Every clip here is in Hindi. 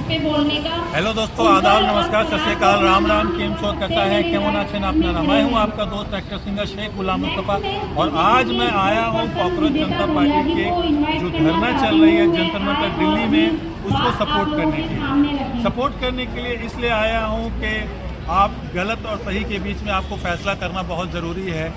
पे बोलने का। हेलो दोस्तों, आदाब, नमस्कार, सत श्री अकाल, राम राम। केम छो, कैसा है, केमन आछेन आपनारा। मैं हूं आपका दोस्त एक्टर सिंगर शेख गुलाम मुस्तफा और आज मैं आया हूं कॉकरोच जनता पार्टी के जो धरना चल रही है जंतर मंतर दिल्ली में, उसको सपोर्ट करने के लिए इसलिए आया हूं कि आप गलत और सही के बीच में आपको फैसला करना बहुत ज़रूरी है।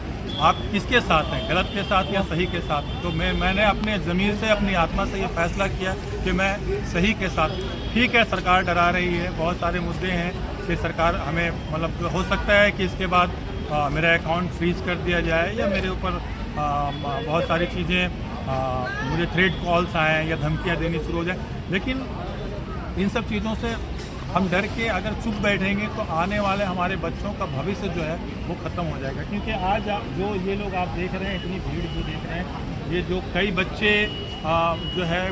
आप किसके साथ हैं, गलत के साथ या सही के साथ? तो मैंने अपने ज़मीर से, अपनी आत्मा से ये फैसला किया कि मैं सही के साथ। ठीक है, सरकार डरा रही है, बहुत सारे मुद्दे हैं कि सरकार हमें मतलब हो सकता है कि इसके बाद मेरा अकाउंट फ्रीज कर दिया जाए या मेरे ऊपर बहुत सारी चीज़ें मुझे थ्रेट कॉल्स आएँ या धमकियाँ देनी शुरू हो जाए। लेकिन इन सब चीज़ों से हम डर के अगर चुप बैठेंगे तो आने वाले हमारे बच्चों का भविष्य जो है वो ख़त्म हो जाएगा। क्योंकि आज जो ये लोग आप देख रहे हैं, इतनी भीड़ जो देख रहे हैं, ये जो कई बच्चे जो है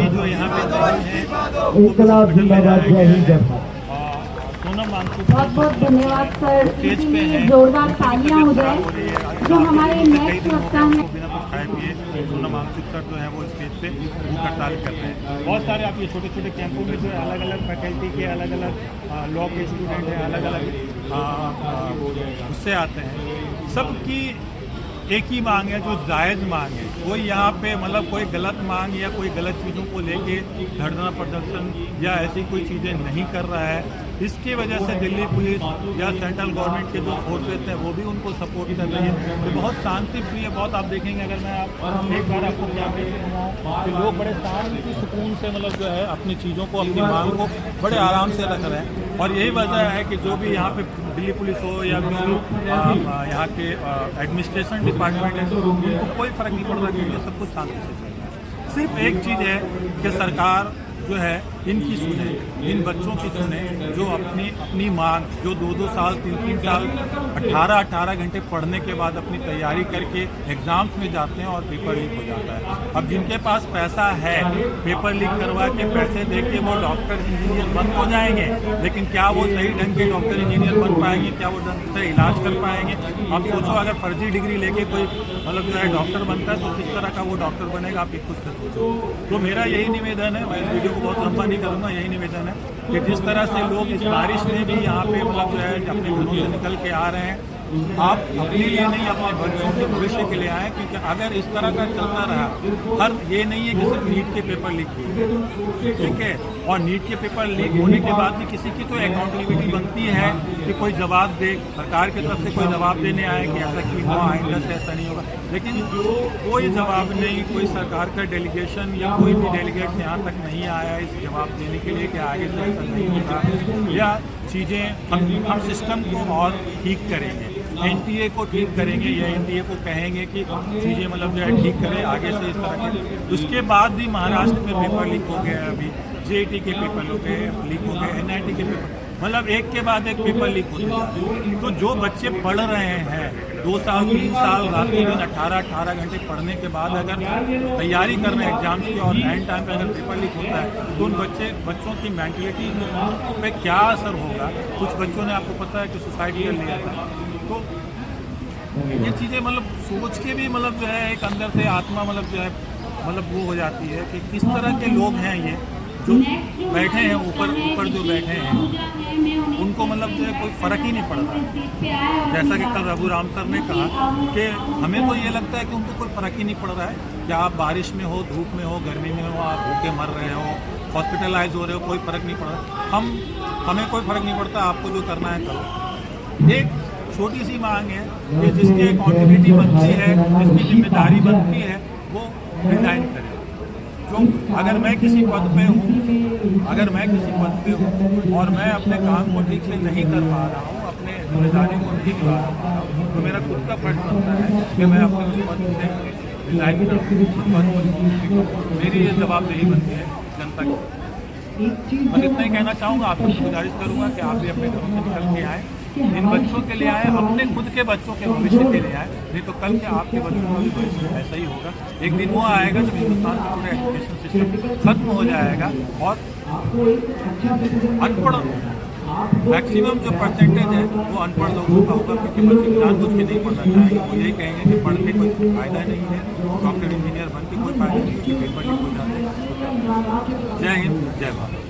जो यहाँ पे बहुत बहुत धन्यवाद सर। इसलिए जोरदार तालियां हो जाए जो हमारे नेक्स्ट वक्ता हैं। बिना कुछ खाए पिए सोनम मानसिक सर जो है वो स्टेज पे भूख हड़ताल कर रहे हैं। बहुत सारे आप ये छोटे छोटे कैंपों में जो है अलग अलग फैकल्टी के, अलग अलग लॉ के स्टूडेंट हैं, अलग अलग उससे आते हैं। सबकी एक ही मांग है जो जायज़ मांग है। कोई यहाँ पे मतलब कोई गलत मांग या कोई गलत चीज़ों को लेके धरना प्रदर्शन या ऐसी कोई चीज़ें नहीं कर रहा है। इसकी वजह से दिल्ली पुलिस या सेंट्रल गवर्नमेंट के जो फोर्सेस हैं वो भी उनको सपोर्ट कर रही है। तो बहुत शांति प्रिय, बहुत आप देखेंगे, अगर मैं आप एक बार आपको क्या कि लोग बड़े शांति सुकून से मतलब जो है अपनी चीज़ों को, अपनी मांग को बड़े आराम से रख रहे हैं। और यही वजह है कि जो भी यहाँ पे दिल्ली पुलिस हो या जो यहाँ के एडमिनिस्ट्रेशन डिपार्टमेंट है, उनको कोई फ़र्क नहीं पड़ रहा क्योंकि सब कुछ शांति से चल रहा है। सिर्फ एक चीज़ है कि सरकार जो है इनकी सुने, इन बच्चों की सुने जो अपनी मांग, जो 2-2 साल 3-3 साल 18-18 घंटे पढ़ने के बाद अपनी तैयारी करके एग्ज़ाम्स में जाते हैं और पेपर लीक हो जाता है। अब जिनके पास पैसा है, पेपर लीक करवा के पैसे दे के वो डॉक्टर इंजीनियर बन हो जाएंगे, लेकिन क्या वो सही ढंग के डॉक्टर इंजीनियर बन पाएंगे? क्या वो ढंग से इलाज कर पाएंगे? आप सोचो, अगर फर्जी डिग्री लेके कोई मतलब जो है डॉक्टर बनता है तो किस तरह का वो डॉक्टर बनेगा, आप खुद से सोचो। तो मेरा यही निवेदन है, मैं इस वीडियो को बहुत लंबा नहीं करूँगा, यही निवेदन है कि जिस तरह से लोग इस बारिश में भी यहाँ पे मतलब जो है अपने घरों से निकल के आ रहे हैं, आप अपने लिए नहीं अपने बच्चों के भविष्य के लिए आए। क्योंकि अगर इस तरह का चलता रहा, ये नहीं है कि सिर्फ नीट के पेपर लीक हुए, ठीक है, और नीट के पेपर लीक होने के बाद भी किसी की तो अकाउंटेबिलिटी बनती है कि कोई जवाब दे, सरकार की तरफ से कोई जवाब देने आए कि ऐसा क्यों हुआ, आइंदा से ऐसा नहीं होगा। लेकिन कोई जवाब नहीं, कोई सरकार का डेलीगेशन या कोई भी डेलीगेट यहाँ तक नहीं आया इस जवाब देने के लिए कि आगे से ऐसा नहीं होगा या चीज़ें हम सिस्टम को और ठीक करेंगे, एनटीए को ठीक करेंगे या एनटीए को कहेंगे कि चीज़ें मतलब जो है ठीक करें आगे से इस तरह के। उसके बाद भी महाराष्ट्र में पेपर लीक हो गया, अभी जेईटी के पेपर लीक हो गए, एनआईटी के पेपर, मतलब एक के बाद एक पेपर लीक होते जा रहे हैं। तो जो बच्चे पढ़ रहे हैं 2 साल 3 साल रात के दिन 18-18 घंटे पढ़ने के बाद अगर तैयारी कर रहे हैं एग्जाम्स की और एंड टाइम पे अगर पेपर लीक होता है तो उन बच्चों की मेंटलिटी पे क्या असर होगा? कुछ बच्चों ने, आपको पता है कि सुसाइड कर लिया था। तो ये चीज़ें मतलब सोच के भी मतलब जो है एक अंदर से आत्मा मतलब जो है मतलब वो हो जाती है कि किस तरह के लोग हैं ये जो बैठे हैं ऊपर जो बैठे हैं, उनको मतलब जो है कोई फ़र्क ही नहीं पड़ रहा। जैसा कि कल रघुराम सर ने कहा कि हमें तो ये लगता है कि उनको कोई फ़र्क ही नहीं पड़ रहा है कि आप बारिश में हो, धूप में हो, गर्मी में हो, आप भूखे मर रहे हो, हॉस्पिटलाइज हो रहे हो, कोई फ़र्क नहीं पड़ रहा। हमें कोई फ़र्क नहीं पड़ता, आपको जो करना है करो। एक छोटी सी मांग है कि जिसकी अकाउंटेबिलिटी बनती है, जिसकी जिम्मेदारी बनती है, वो रिजाइन करे। जो अगर मैं किसी पद पे हूँ और मैं अपने काम को ठीक से नहीं कर पा रहा हूँ, अपने जिम्मेदारी को नहीं निभा पा रहा हूँ, तो मेरा खुद का फर्ज बनता है कि मैं अपने उस पद से रिजाइन करूँ। मेरी ये जवाबदेही बनती है जनता की। मैं इतना ही कहना चाहूँगा, आपसे गुजारिश करूँगा कि आप भी अपने घरों से निकल के आएँ, इन बच्चों के लिए आए, अपने खुद के बच्चों के भविष्य के लिए आए, नहीं तो कल के आपके बच्चों का भी भविष्य ऐसा ही होगा। एक दिन वो आएगा जब हिंदुस्तान का पूरा एजुकेशन सिस्टम खत्म हो जाएगा और मैक्सिमम जो परसेंटेज है वो अनपढ़ लोगों का होगा, क्योंकि बच्चे जानबूझ के नहीं पढ़ना चाहेंगे। वो यही कहेंगे कि पढ़ के कोई फायदा नहीं है, डॉक्टर इंजीनियर बन के कोई फायदा नहीं है, कि पेपर लीक हो जाते हैं। जय हिंद, जय भारत।